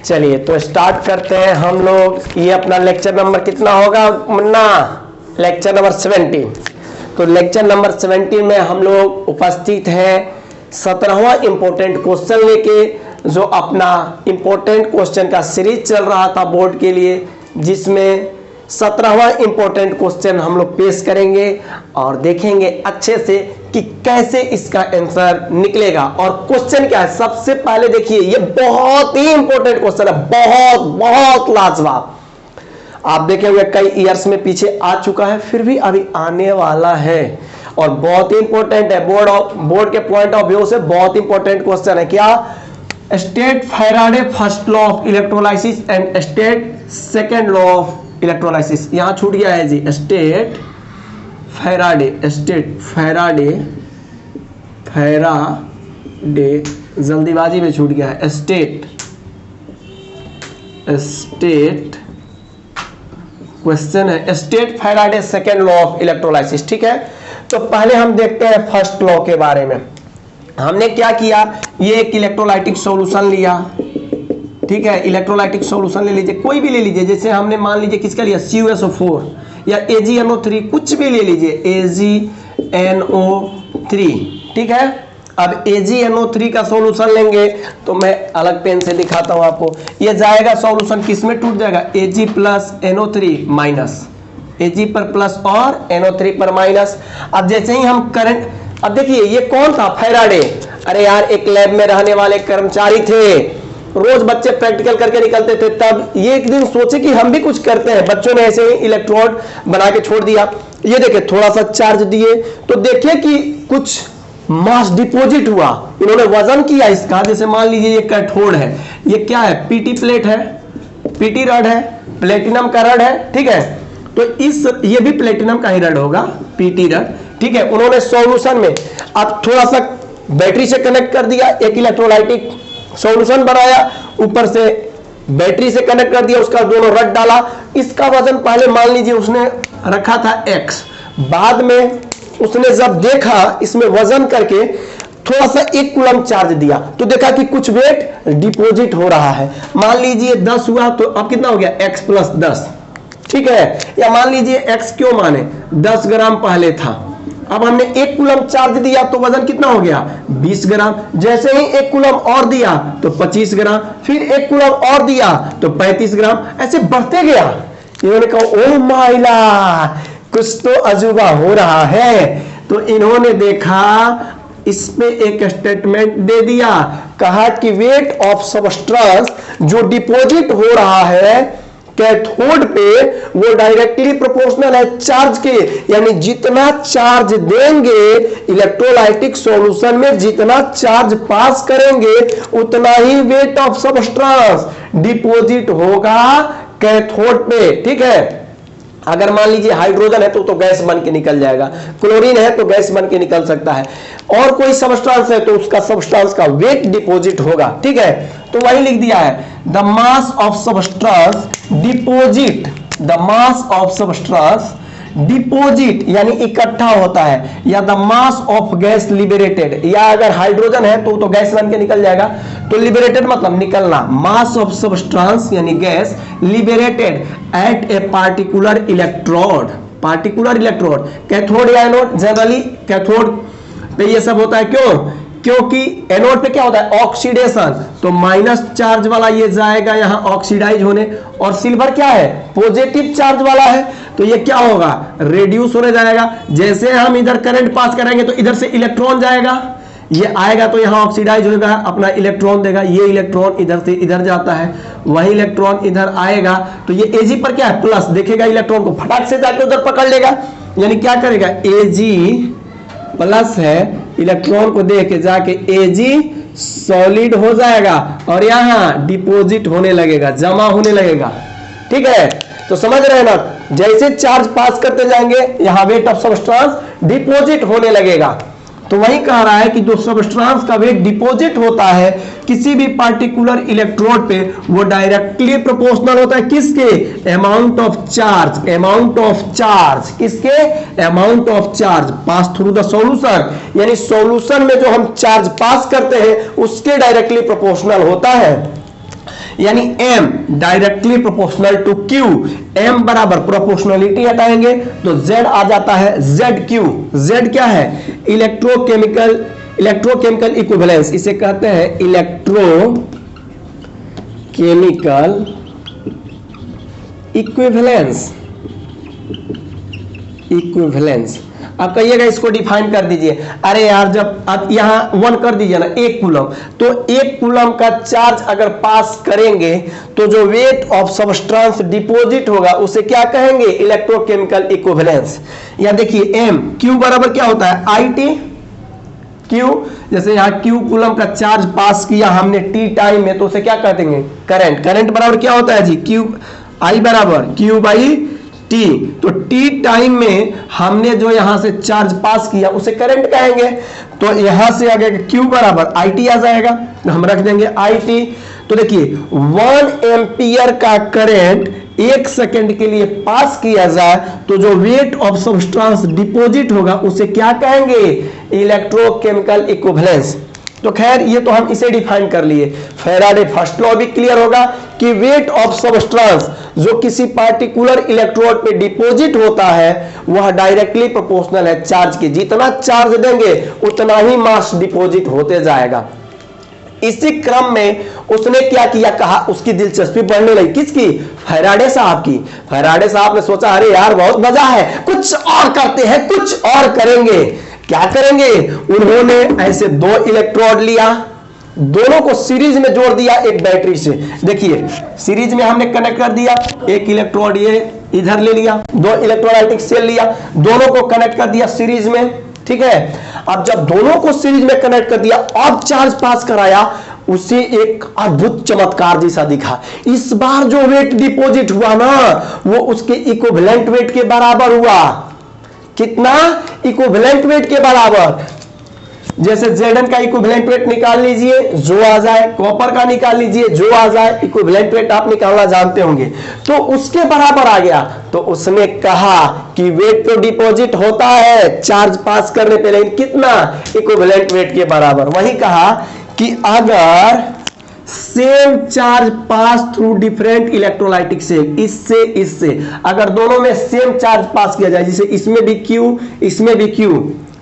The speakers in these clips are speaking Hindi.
चलिए तो स्टार्ट करते हैं हम लोग। ये अपना लेक्चर नंबर कितना होगा मुन्ना? Lecture number 17। तो लेक्चर नंबर 17 में हम लोग उपस्थित हैं 17वां इंपॉर्टेंट क्वेश्चन लेके, जो अपना इंपॉर्टेंट क्वेश्चन का सीरीज चल रहा था बोर्ड के लिए, जिसमें 17वां इंपॉर्टेंट क्वेश्चन हम लोग पेश करेंगे और देखेंगे अच्छे से कि कैसे इसका आंसर निकलेगा। और क्वेश्चन क्या है, सबसे पहले देखिए, ये बहुत ही इंपॉर्टेंट क्वेश्चन है, बहुत बहुत लाजवाब। आप देखेंगे कई ईयर्स में पीछे आ चुका है, फिर भी अभी आने वाला है और बहुत ही इंपॉर्टेंट है। बोर्ड के पॉइंट ऑफ व्यू से बहुत इंपॉर्टेंट क्वेश्चन है। क्या? State Faraday first law of electrolysis and state second law of electrolysis. यहां छूट गया है जी, स्टेट फैराडे जल्दीबाजी में छूट गया है। स्टेट क्वेश्चन है state Faraday second law of electrolysis. ठीक है, तो पहले हम देखते हैं फर्स्ट लॉ के बारे में। हमने क्या किया, ये एक इलेक्ट्रोलाइटिक सॉल्यूशन लिया। ठीक है, इलेक्ट्रोलाइटिक सॉल्यूशन ले लीजिए, कोई भी ले लीजिए। जैसे हमने मान लीजिए किसका लिया, CuSO4 या AgNO3, कुछ भी ले लीजिए, AgNO3। ठीक है, अब AgNO3 का सॉल्यूशन लेंगे तो मैं अलग पेन से दिखाता हूं आपको। ये जाएगा सॉल्यूशन, किस में टूट जाएगा, Ag plus NO3 minus, Ag पर प्लस और NO3 पर माइनस। अब जैसे ही हम करंट, अब देखिए ये कौन था, फैराडे। अरे यार, एक लैब में रहने वाले कर्मचारी थे, रोज बच्चे प्रैक्टिकल करके निकलते थे। तब ये एक दिन सोचे कि हम भी कुछ करते हैं। बच्चों ने ऐसे ही इलेक्ट्रोड बना के छोड़ दिया। ये देखिए, थोड़ा सा चार्ज दिए तो देखिए कि कुछ मास डिपॉजिट हुआ। इन्होंने वजन किया इसका। जैसे मान लीजिए ये कैथोड है, ये क्या है, पीटी प्लेट है, पीटी रड है, प्लेटिनम का रड है। ठीक है, तो ये भी प्लेटिनम का ही रड होगा, पीटी रड। ठीक है, उन्होंने सॉल्यूशन में अब थोड़ा सा बैटरी से कनेक्ट कर दिया, एक इलेक्ट्रोलाइटिक सॉल्यूशन बनाया, ऊपर से बैटरी से कनेक्ट कर दिया, उसका दोनों रड डाला। इसका वजन पहले मान लीजिए उसने रखा था x, बाद में उसने जब देखा इसमें वजन करके थोड़ा सा 1 कूलम चार्ज दिया तो देखा कि कुछ वेट डिपॉजिट हो रहा है। मान लीजिए 10 हुआ तो अब कितना हो गया, x प्लस 10। ठीक है, या मान लीजिए x क्यों माने, 10 ग्राम पहले था, अब हमने 1 कूलम चार्ज दिया तो वजन कितना हो गया, 20 ग्राम। जैसे ही 1 कूलम और दिया तो 25 ग्राम, फिर 1 कूलम और दिया तो 35 ग्राम, ऐसे बढ़ते गया। इन्होंने कहा ओ माइला, कुछ तो अजूबा हो रहा है। तो इन्होंने देखा, इसमें एक स्टेटमेंट दे दिया, कहा कि वेट ऑफ सबस्टेंस जो डिपॉजिट हो रहा है कैथोड पे, वो डायरेक्टली प्रोपोर्शनल है चार्ज के। यानी जितना चार्ज देंगे इलेक्ट्रोलाइटिक सॉल्यूशन में, जितना चार्ज पास करेंगे, उतना ही वेट ऑफ सबस्टेंस डिपॉजिट होगा कैथोड पे। ठीक है, अगर मान लीजिए हाइड्रोजन है तो गैस बन के निकल जाएगा, क्लोरीन है तो गैस बन के निकल सकता है, और कोई सबस्टेंस है तो उसका सबस्टेंस का वेट डिपॉजिट होगा। ठीक है, तो वही लिख दिया है, the mass of substance deposit, the mass of substance deposit यानी इकट्ठा होता है, या the mass of gas liberated, या अगर हाइड्रोजन है तो गैस बन के निकल जाएगा, तो लिबरेटेड मतलब निकलना, मास ऑफ सबस्टेंस यानी gas liberated at a particular electrode, particular electrode, cathode या एनोड। जनरली कैथोड पे ये सब होता है, क्यों, क्योंकि एनोड पे क्या होता है, ऑक्सीडेशन, तो माइनस चार्ज वाला ये जाएगा यहां ऑक्सीडाइज होने, और सिल्वर क्या है, पॉजिटिव चार्ज वाला है, तो ये क्या होगा, रेड्यूस होने जाएगा। जैसे हम इधर करंट पास करेंगे तो इधर से इलेक्ट्रॉन जाएगा, ये आएगा तो यहां ऑक्सीडाइज होगा, अपना इलेक्ट्रॉन देगा, ये इलेक्ट्रॉन इधर से इधर जाता है, वही इलेक्ट्रॉन इधर आएगा तो ये Ag पर क्या है, प्लस, देखेगा इलेक्ट्रॉन को, फटाक से जाके उधर पकड़ लेगा। यानी क्या करेगा, Ag प्लस है, इलेक्ट्रॉन को देख के जाके Ag सॉलिड हो जाएगा और यहां डिपॉजिट होने लगेगा, जमा होने लगेगा। ठीक है, तो समझ रहे हैं ना, जैसे चार्ज पास करते जाएंगे यहां वेट ऑफ सबस्टेंस डिपॉजिट होने लगेगा। तो वही कह रहा है कि जो सबस्टेंस का वेट डिपॉजिट होता है किसी भी पार्टिकुलर इलेक्ट्रोड पे, वो डायरेक्टली प्रोपोर्शनल होता है किसके, amount of charge, amount of charge, किसके, amount of charge pass through the solution, यानी सॉल्यूशन में जो हम चार्ज पास करते हैं उसके डायरेक्टली प्रोपोर्शनल होता है। यानी m directly proportional to q, m बराबर प्रोपोर्शनलिटी हटाएंगे तो z आ जाता है zq। z क्या है? इलेक्ट्रोकेमिकल इक्विवेलेंस, इसे कहते हैं इलेक्ट्रोकेमिकल इक्विवेलेंस। आप कहिएगा इसको डिफाइन कर दीजिए। अरे यार जब आप यहां 1 कर दीजिए ना, 1 कूलम, तो 1 कूलम का चार्ज अगर पास करेंगे तो जो वेट ऑफ सबस्टेंस डिपॉजिट होगा उसे क्या कहेंगे? Electrochemical equivalence. या देखिए m q बराबर क्या होता है? IT q, जैसे यहाँ q कूलम का चार्ज पास किया हमने t टाइम में, तो उसे क्या कह देंगे? करंट। करंट बराबर क्या होता है जी? q I बराबर q बाई t। तो t टाइम में हमने जो यहां से चार्ज पास किया उसे करंट कहेंगे। तो यहां से आगे q बराबर IT आ जाएगा, तो हम रख देंगे IT। तो देखिए 1 एम्पियर का करंट 1 सेकंड के लिए पास किया जाए तो जो वेट ऑफ सब्सटेंस डिपॉजिट होगा उसे क्या कहेंगे? Electrochemical equivalence. तो खैर ये तो हम इसे डिफाइन कर लिए। फैराडे फर्स्ट लॉ भी क्लियर होगा कि वेट ऑफ सबस्टेंस जो किसी पार्टिकुलर इलेक्ट्रोड पे डिपॉजिट होता है वह डायरेक्टली प्रोपोर्शनल है चार्ज के। जितना चार्ज देंगे उतना ही मास डिपॉजिट होते जाएगा। इसी क्रम में उसने क्या किया, कहा उसकी दिलचस्पी बढ़ने लगी। किसकी? फैराडे साहब की। फैराडे साहब ने सोचा अरे यार बहुत मजा है, कुछ और करते हैं, कुछ और करेंगे। क्या करेंगे? उन्होंने ऐसे 2 इलेक्ट्रोड लिया, दोनों को सीरीज में जोड़ दिया एक बैटरी से। देखिए सीरीज में हमने कनेक्ट कर दिया, एक इलेक्ट्रोड ये इधर ले लिया, 2 इलेक्ट्रोलाइटिक सेल लिया, दोनों को कनेक्ट कर दिया सीरीज में। ठीक है, अब जब दोनों को सीरीज में कनेक्ट कर दिया और चार्ज पास कराया, उसे एक अद्भुत चमत्कार जैसा दिखा। इस बार जो वेट डिपॉजिट हुआ ना वो उसके इक्विवेलेंट वेट के बराबर हुआ। कितना? इक्विवेलेंट वेट के बराबर। जैसे Zn का इक्विवेलेंट वेट निकाल लीजिए जो आ जाए, कॉपर का निकाल लीजिए जो आ जाए, इक्विवेलेंट वेट आप निकालना जानते होंगे, तो उसके बराबर आ गया। तो उसने कहा कि वेट तो डिपॉजिट होता है चार्ज पास करने पे, लेकिन कितना? इक्विवेलेंट वेट के बराबर। वही कहा कि अगर सेम चार्ज पास थ्रू डिफरेंट इलेक्ट्रोलाइटिक सेल, इससे अगर दोनों में सेम चार्ज पास किया जाए, जैसे इसमें भी Q इसमें भी Q,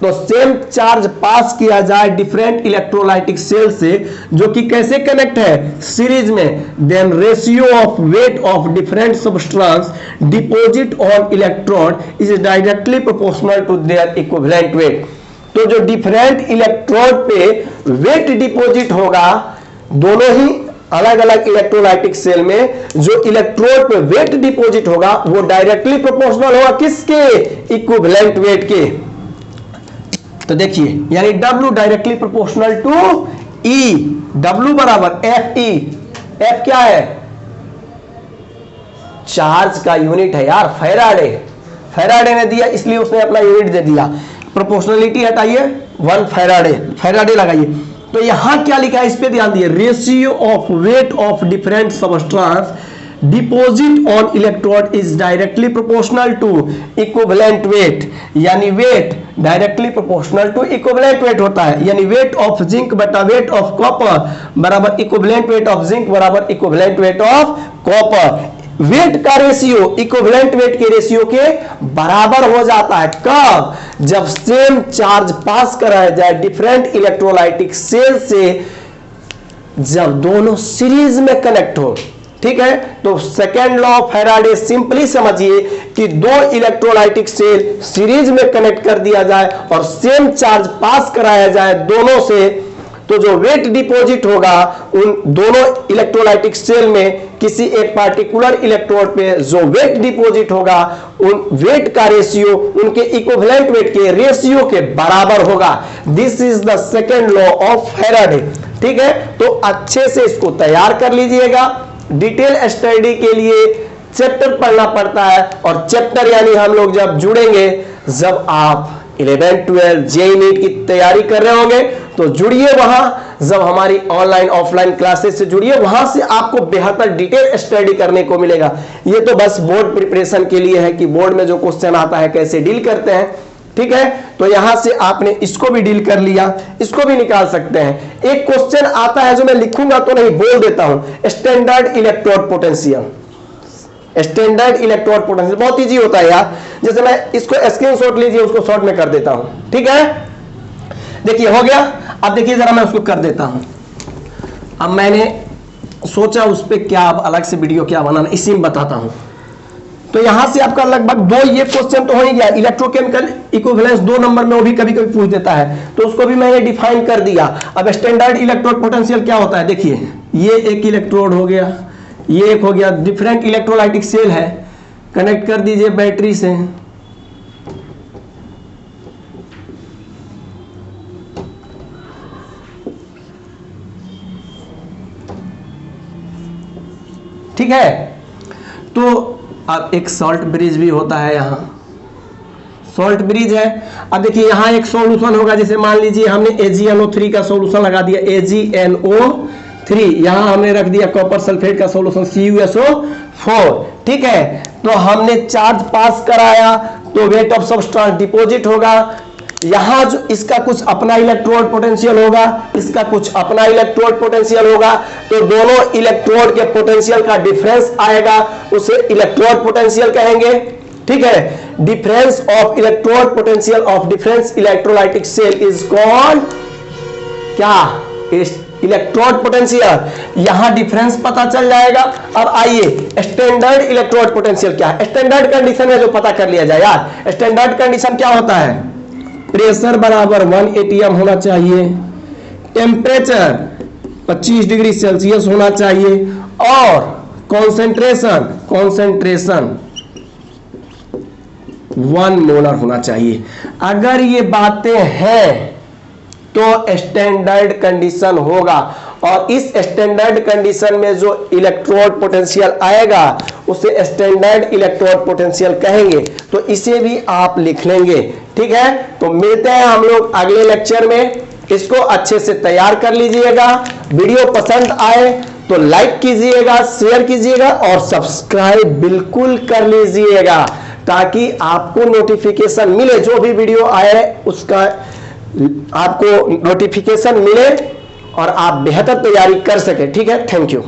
तो सेम चार्ज पास किया जाए डिफरेंट इलेक्ट्रोलाइटिक सेल से, जो कि कैसे कनेक्ट है? सीरीज में, then ratio of weight of different substance deposit on electrode is directly proportional to their equivalent weight. तो जो डिफरेंट इलेक्ट्रोड पे वेट डिपॉजिट होगा, दोनों ही अलग अलग इलेक्ट्रोलाइटिक सेल में जो इलेक्ट्रोड पे वेट डिपॉजिट होगा वो डायरेक्टली प्रोपोर्शनल होगा किसके? इक्विवेलेंट वेट के। तो देखिए यानी W directly proportional to E, W बराबर FE। F क्या है? चार्ज का यूनिट है यार, फैराडे ने दिया इसलिए उसने अपना यूनिट दे दिया। प्रोपोर्शनलिटी हटाइए, 1 फैराडे लगाइए। तो यहां क्या लिखा है इस पे ध्यान दिए, ratio of weight of different substance deposit on electrode is directly proportional to equivalent weight. यानी weight directly proportional to equivalent weight होता है। यानी वेट ऑफ जिंक बटा वेट ऑफ कॉपर बराबर इक्विवेलेंट वेट ऑफ जिंक बराबर equivalent weight of copper. Weight का रेशियो इक्विवेलेंट वेट के रेशियो के बराबर हो जाता है। कब? जब सेम चार्ज पास कराया जाए डिफरेंट इलेक्ट्रोलाइटिक सेल से, जब दोनों सीरीज में कनेक्ट हो। ठीक है, तो second law of Faraday simply समझिए कि 2 इलेक्ट्रोलाइटिक सेल सीरीज में कनेक्ट कर दिया जाए और सेम चार्ज पास कराया जाए दोनों से, तो जो वेट डिपॉजिट होगा उन दोनों इलेक्ट्रोलाइटिक सेल में किसी एक पार्टिकुलर इलेक्ट्रोड पे जो वेट डिपॉजिट होगा उन वेट का रेशियो उनके इक्विवेलेंट वेट के रेशियो के बराबर होगा। This is the second law of Faraday. ठीक है, तो अच्छे से इसको तैयार कर लीजिएगा। डिटेल स्टडी के लिए चैप्टर पढ़ना पड़ता है, और चैप्टर यानी हम लोग जब जुड़ेंगे, जब आप 11, 12 जेईई नीट की तैयारी कर रहे होंगे तो जुड़िए वहां। जब हमारी ऑनलाइन ऑफलाइन क्लासेस से जुड़िए, वहां से आपको बेहतर डिटेल स्टडी करने को मिलेगा। ये तो बस बोर्ड प्रिपरेशन के लिए है कि बोर्ड में जो क्वेश्चन आता है कैसे डील करते हैं। ठीक है, तो यहां से आपने इसको भी डील कर लिया, इसको भी निकाल सकते हैं। एक क्वेश्चन आता है जो मैं लिखूंगा तो नहीं, बोल देता हूं, standard electrode potential. Standard electrode potential बहुत इजी होता है यार, जैसे मैं इसको स्क्रीनशॉट लीजिए, उसको शॉर्ट में कर देता हूं, ठीक है। देखिए हो गया। अब देखिए जरा मैं उसको कर देता हूं। अब मैंने सोचा उस पर क्या अलग से वीडियो क्या बनाना, इसी में बताता हूं। तो यहां से आपका लगभग 2 ये क्वेश्चन तो हो ही गया। इलेक्ट्रोकेमिकल इक्विवेलेंस 2 नंबर में वो भी कभी कभी पूछ देता है, तो उसको भी मैंने डिफाइन कर दिया। अब स्टैंडर्ड इलेक्ट्रोड पोटेंशियल क्या होता है, देखिए ये एक इलेक्ट्रोड हो गया, ये एक हो गया, डिफरेंट इलेक्ट्रोलाइटिक सेल है, कनेक्ट कर दीजिए बैटरी से। ठीक है, तो अब एक सॉल्ट ब्रिज भी होता है, यहां सॉल्ट ब्रिज है। अब देखिए यहां एक सॉल्यूशन होगा, जैसे मान लीजिए हमने AgNO3 का सॉल्यूशन लगा दिया, AgNO3, यहां हमने रख दिया कॉपर सल्फेट का सॉल्यूशन CuSO4, ठीक है। तो हमने चार्ज पास कराया तो वेट ऑफ सब्सटेंस डिपॉजिट होगा। यहां जो इसका कुछ अपना इलेक्ट्रोड पोटेंशियल होगा, इसका कुछ अपना इलेक्ट्रोड पोटेंशियल होगा, तो दोनों इलेक्ट्रोड के पोटेंशियल का डिफरेंस आएगा, उसे इलेक्ट्रोड पोटेंशियल कहेंगे, ठीक है। Difference of electrode potential of difference electrolytic cell is called क्या, इलेक्ट्रोड पोटेंशियल। यहां डिफरेंस पता चल जाएगा। अब आइए स्टैंडर्ड इलेक्ट्रोड पोटेंशियल क्या है, स्टैंडर्ड कंडीशन है जो पता कर लिया जाए यार। स्टैंडर्ड कंडीशन क्या होता है, प्रेशर बराबर 1 atm होना चाहिए, टेम्परेचर 25 डिग्री सेल्सियस होना चाहिए, और कॉन्सेंट्रेशन 1 मोलर होना चाहिए। अगर ये बातें हैं तो स्टैंडर्ड कंडीशन होगा, और इस स्टैंडर्ड कंडीशन में जो इलेक्ट्रोड पोटेंशियल आएगा उसे स्टैंडर्ड इलेक्ट्रोड पोटेंशियल कहेंगे। तो इसे भी आप लिख लेंगे, ठीक है। तो मिलते हैं हम लोग अगले लेक्चर में, इसको अच्छे से तैयार कर लीजिएगा। वीडियो पसंद आए तो लाइक कीजिएगा, शेयर कीजिएगा और सब्सक्राइब बिल्कुल कर लीजिएगा, ताकि आपको नोटिफिकेशन मिले, जो भी वीडियो आए उसका आपको नोटिफिकेशन मिले और आप बेहतर तैयारी कर सके, ठीक है। Thank you.